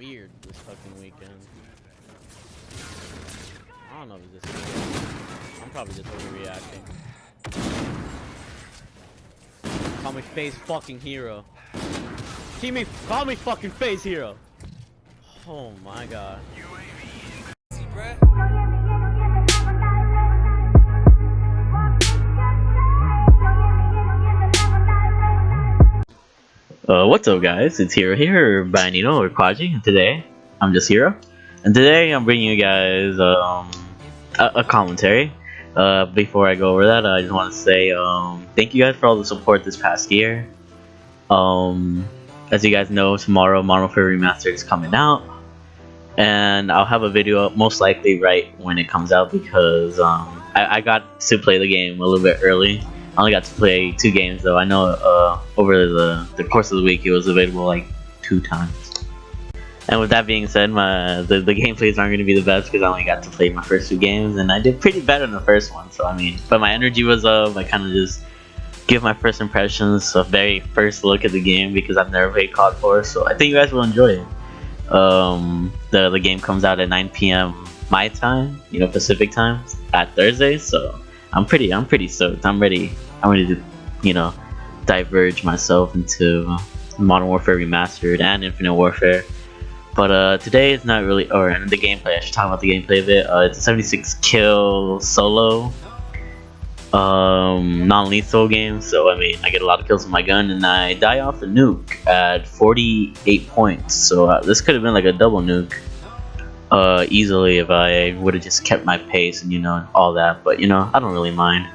weird this fucking weekend. I don't know if it's this weekend. I'm probably just overreacting. Call me Phase fucking Hero. Call me fucking Phase Hero. Oh my god. What's up, guys? It's Hero here, or Bayanino, or Quadigy, and today I'm just Hero. And today I'm bringing you guys a commentary. Before I go over that, I just want to say thank you guys for all the support this past year. As you guys know, tomorrow Modern Warfare Remastered is coming out, and I'll have a video up most likely right when it comes out because I got to play the game a little bit early. I only got to play 2 games though. I know over the course of the week it was available like 2 times. And with that being said, the gameplays aren't going to be the best because I only got to play my first 2 games, and I did pretty bad in the first one. So I mean, but my energy was up. I kind of just give my first impressions, a very first look at the game because I've never played COD 4. So I think you guys will enjoy it. The game comes out at 9 p.m. my time, Pacific time, at Thursday. So I'm pretty stoked. I'm ready to, diverge myself into Modern Warfare Remastered and Infinite Warfare. But today it's not really, or the gameplay. I should talk about the gameplay of it. It's a 76 kill solo, non-lethal game. So I mean, I get a lot of kills with my gun, and I die off a nuke at 48 points. So this could have been like a double nuke. Easily if I would have just kept my pace and all that, but I don't really mind.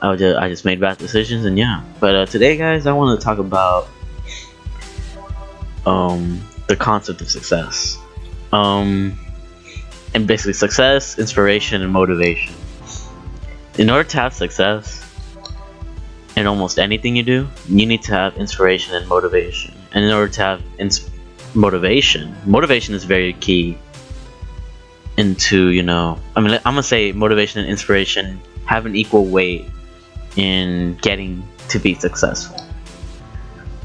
I just made bad decisions, and yeah. But today, guys, I want to talk about the concept of success, and basically success, inspiration, and motivation. In order to have success in almost anything you do, you need to have inspiration and motivation. And in order to have motivation is very key into, I'm gonna say motivation and inspiration have an equal weight in getting to be successful.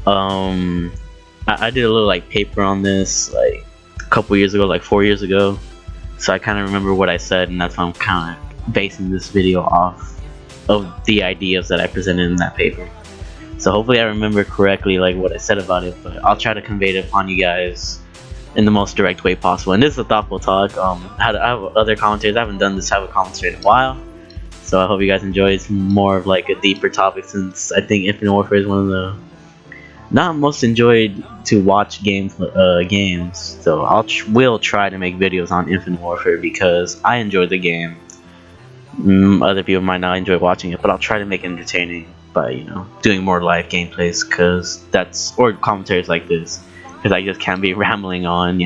I did a little paper on this a couple years ago, 4 years ago, so I kind of remember what I said, and that's why I'm kind of basing this video off of the ideas that I presented in that paper. So hopefully I remember correctly what I said about it, but I'll try to convey it upon you guys in the most direct way possible. And this is a thoughtful talk. I have other commentaries. I haven't done this type of commentary in a while, so I hope you guys enjoy. It's more of a deeper topic, since I think Infinite Warfare is one of the not most enjoyed to watch games. So will try to make videos on Infinite Warfare because I enjoy the game. Other people might not enjoy watching it, but I'll try to make it entertaining by doing more live gameplays, or commentaries like this, because I just can't be rambling on,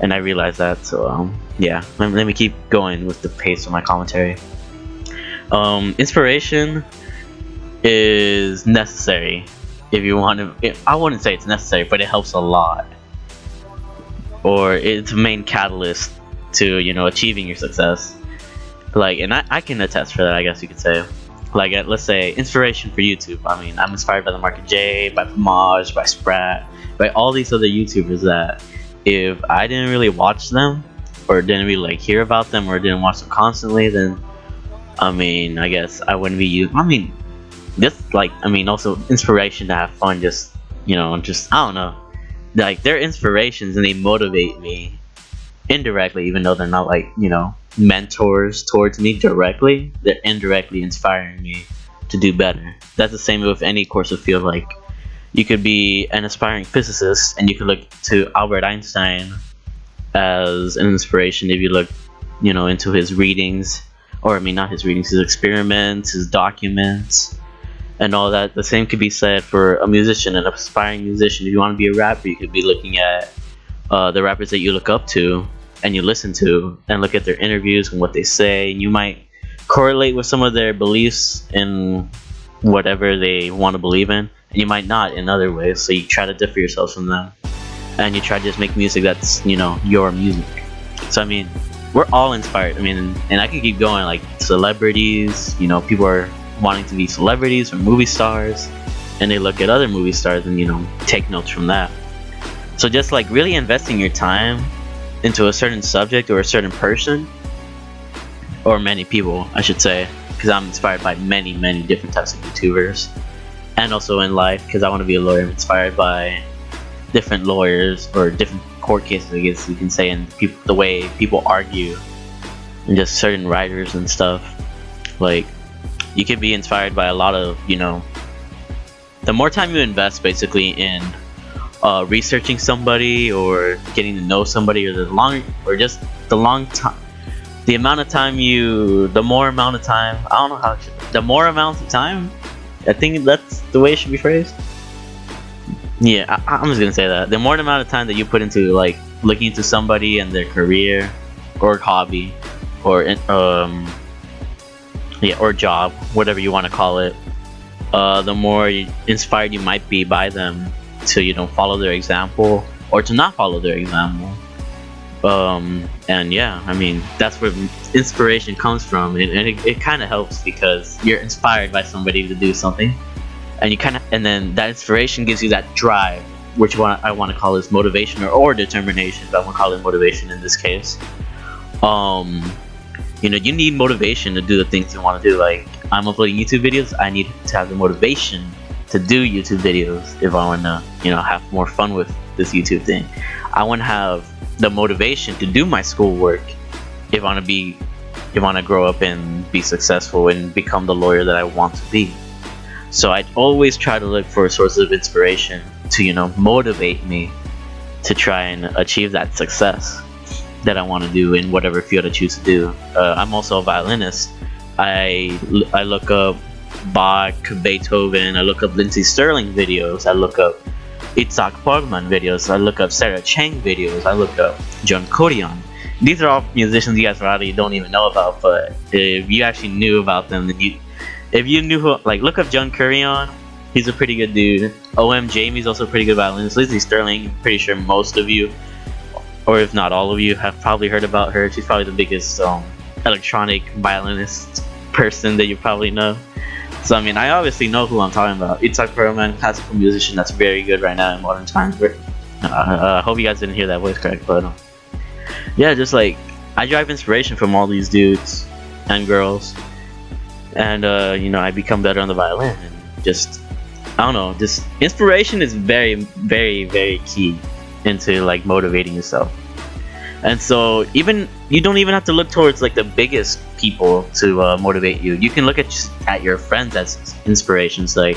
and I realize that. So yeah, let me keep going with the pace of my commentary. Inspiration is necessary if you want to. I wouldn't say it's necessary, but it helps a lot, or it's a main catalyst to achieving your success. And I can attest for that, I guess you could say. Let's say inspiration for YouTube. I mean, I'm inspired by TheMarkOfAHero, by Montages, by Sprat, by all these other YouTubers that if I didn't really watch them, or didn't really hear about them, or didn't watch them constantly, then I mean, I guess I wouldn't be also inspiration to have fun. Just I don't know, they're inspirations and they motivate me indirectly, even though they're not mentors towards me directly. They're indirectly inspiring me to do better. That's the same with any course of field. You could be an aspiring physicist, and you could look to Albert Einstein as an inspiration if you look, into his readings, or not his readings, his experiments, his documents, and all that. The same could be said for a musician, an aspiring musician. If you want to be a rapper, you could be looking at the rappers that you look up to and you listen to, and look at their interviews and what they say, and you might correlate with some of their beliefs in whatever they want to believe in, and you might not in other ways. So you try to differ yourself from them, and you try to just make music that's your music. So I mean, we're all inspired. I mean, and I could keep going, celebrities. People are wanting to be celebrities or movie stars, and they look at other movie stars and take notes from that. So just like really investing your time into a certain subject or a certain person, or many people, I should say, because I'm inspired by many different types of YouTubers, and also in life because I want to be a lawyer. I'm inspired by different lawyers or different court cases, I guess you can say, and the way people argue, and just certain writers and stuff. Like, you could be inspired by a lot of, the more time you invest basically in researching somebody or getting to know somebody, or the more amount of time, the more amount of time, I think that's the way it should be phrased. Yeah, I'm just gonna say that. The more amount of time that you put into like looking into somebody and their career or hobby or or job, whatever you want to call it, the more inspired you might be by them to follow their example or to not follow their example. And yeah, I mean, that's where inspiration comes from, and it kind of helps because you're inspired by somebody to do something, and then that inspiration gives you that drive, which I want to call this motivation or determination, but I want to call it motivation in this case. You need motivation to do the things you want to do. Like, I'm uploading YouTube videos, I need to have the motivation to do YouTube videos if I want to, have more fun with this YouTube thing. I want to have the motivation to do my schoolwork if I want to grow up and be successful and become the lawyer that I want to be. So I always try to look for sources of inspiration to motivate me to try and achieve that success that I want to do in whatever field I choose to do. I'm also a violinist. I look up Bach, Beethoven, I look up Lindsey Sterling videos, I look up Itzhak Perlman videos, I look up Sarah Chang videos, I look up John Codion. These are all musicians you guys probably don't even know about, but if you actually knew about them, then if you knew who, like, look up John Curion, he's a pretty good dude. O.M. Jamie's also a pretty good violinist. Lindsey Sterling, pretty sure most of you, or if not all of you, have probably heard about her. She's probably the biggest electronic violinist person that you probably know. So I mean, I obviously know who I'm talking about. Itzhak Perlman, classical musician that's very good right now in modern times. I hope you guys didn't hear that voice crack, but yeah, just like I derive inspiration from all these dudes and girls, and I become better on the violin, and just I don't know, just inspiration is very, very, very key into like motivating yourself. And so you don't even have to look towards like the biggest people to motivate you. You can look at your friends as inspirations, like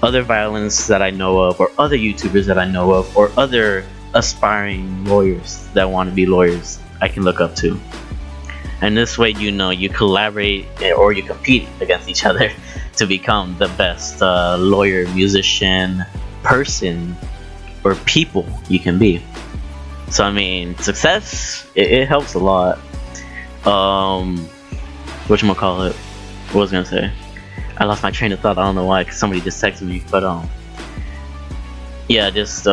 other violinists that I know of, or other YouTubers that I know of, or other aspiring lawyers that want to be lawyers I can look up to. And this way, you collaborate or you compete against each other to become the best lawyer, musician, person, or people you can be. So I mean, success, it helps a lot. Whatchamacallit? What was I gonna say? I lost my train of thought. I don't know why, because somebody just texted me. But yeah, just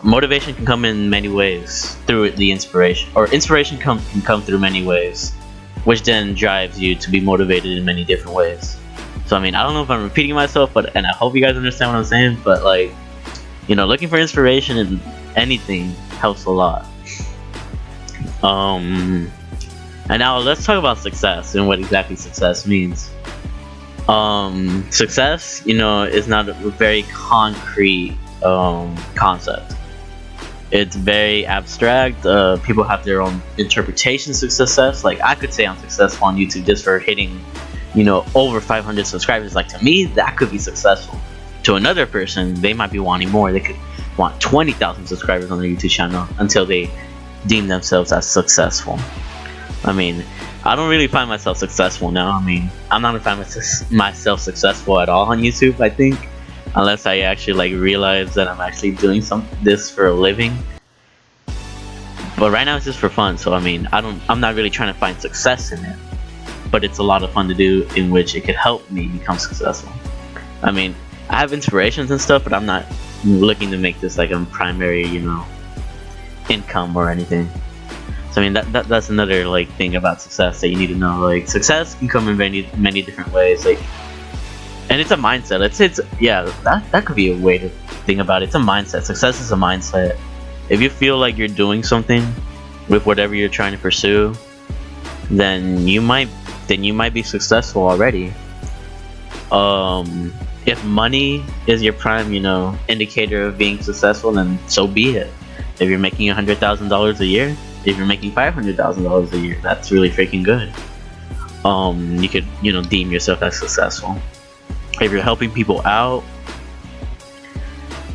motivation can come in many ways through the inspiration, or inspiration can come through many ways, which then drives you to be motivated in many different ways. So I mean, I don't know if I'm repeating myself, and I hope you guys understand what I'm saying. But like, looking for inspiration in anything helps a lot. And now let's talk about success and what exactly success means. Success, is not a very concrete concept. It's very abstract. People have their own interpretations of success. Like, I could say I'm successful on YouTube just for hitting, over 500 subscribers. Like, to me, that could be successful. To another person, they might be wanting more. They could want 20,000 subscribers on their YouTube channel until they deem themselves as successful. I mean, I don't really find myself successful now. I mean, I'm not gonna find myself successful at all on YouTube, I think, unless I actually like realize that I'm actually doing this for a living. But right now it's just for fun, so I mean, I'm not really trying to find success in it, but it's a lot of fun to do, in which it could help me become successful. I mean, I have inspirations and stuff, but I'm not looking to make this like a primary, income or anything. So I mean, that's another like thing about success that you need to know. Like, success can come in many different ways. Like, and it's a mindset. It's yeah, that could be a way to think about it. It's a mindset. Success is a mindset. If you feel like you're doing something with whatever you're trying to pursue, then you might be successful already. If money is your prime, indicator of being successful, then so be it. If you're making $100,000 a year, if you're making $500,000 a year, that's really freaking good. You could, deem yourself as successful. If you're helping people out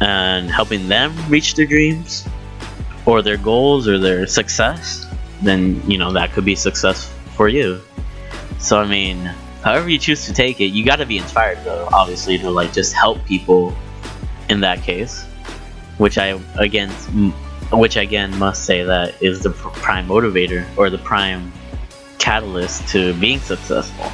and helping them reach their dreams or their goals or their success, then that could be success for you. So I mean, however you choose to take it, you got to be inspired though, obviously, to like just help people in that case, which I again must say that is the prime motivator or the prime catalyst to being successful,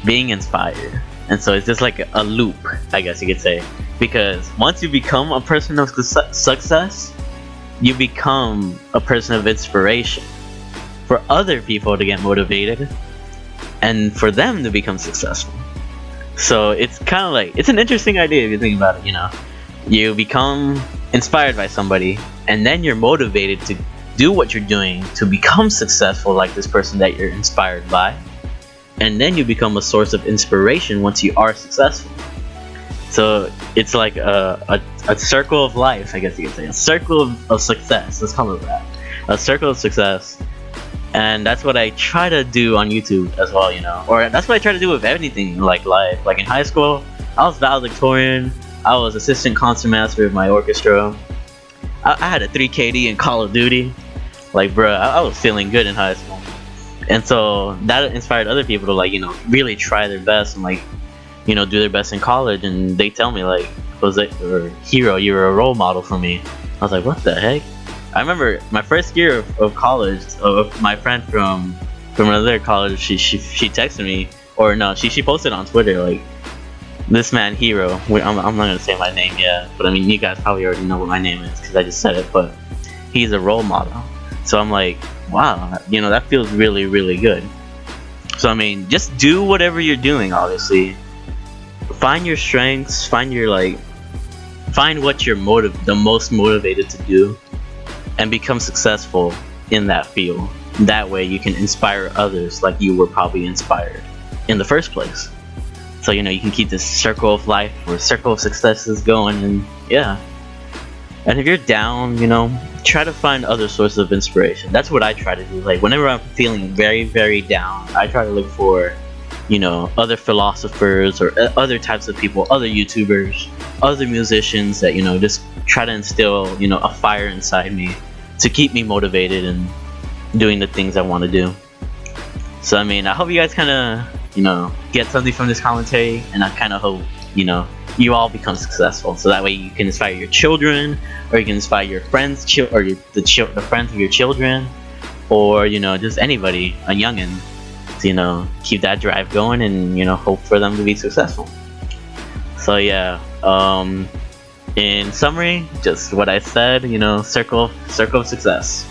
being inspired. And so it's just like a loop, I guess you could say, because once you become a person of success, you become a person of inspiration for other people to get motivated and for them to become successful. So it's kind of like, it's an interesting idea if you think about it. You become inspired by somebody and then you're motivated to do what you're doing to become successful like this person that you're inspired by, and then you become a source of inspiration once you are successful. So it's like a circle of life, I guess you could say, a circle of success. Let's call it that, a circle of success. And that's what I try to do on YouTube as well, or that's what I try to do with anything like life. Like in high school, I was valedictorian, I was assistant concertmaster of my orchestra, I had a 3 KD in Call of Duty. Like, bruh, I was feeling good in high school. And so that inspired other people to like, really try their best and like, do their best in college. And they tell me like, Jose or Hero, you're a role model for me. I was like, what the heck? I remember my first year of college, my friend from another college, she texted me, or no, she posted on Twitter like, this man Hero, I'm not gonna say my name yet, but I mean you guys probably already know what my name is because I just said it, but he's a role model. So I'm like, wow, that feels really, really good. So I mean, just do whatever you're doing, obviously. Find your strengths, find what you're the most motivated to do, and become successful in that field. That way you can inspire others like you were probably inspired in the first place. So you can keep this circle of life or circle of successes going, and yeah. And if you're down, try to find other sources of inspiration. That's what I try to do. Like whenever I'm feeling very, very down, I try to look for, other philosophers or other types of people, other YouTubers, other musicians that, just try to instill, a fire inside me to keep me motivated and doing the things I want to do. So I mean, I hope you guys kind of, get something from this commentary, and I kind of hope, you all become successful, so that way you can inspire your children, or you can inspire your friends, or the friends of your children, or just anybody, a youngin, to keep that drive going and hope for them to be successful. So yeah, in summary, just what I said, circle of success.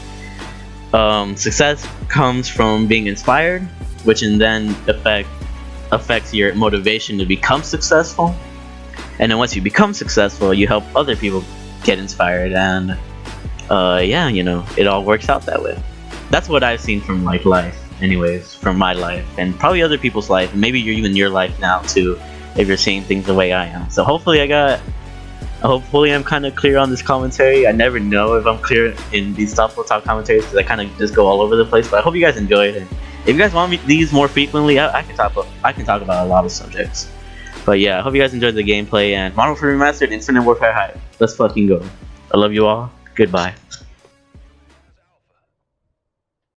Success comes from being inspired, which in then affects your motivation to become successful. And then once you become successful, you help other people get inspired, and yeah, it all works out that way. That's what I've seen from like life, anyways, from my life, and probably other people's life, and maybe you're even your life now too, if you're seeing things the way I am. So hopefully I'm kind of clear on this commentary. I never know if I'm clear in these thoughtful talk commentaries because I kind of just go all over the place. But I hope you guys enjoyed it. If you guys want these more frequently, I can talk about a lot of subjects. But yeah, I hope you guys enjoyed the gameplay, and Modern Warfare Remastered, Infinite Warfare Hype. Let's fucking go. I love you all. Goodbye.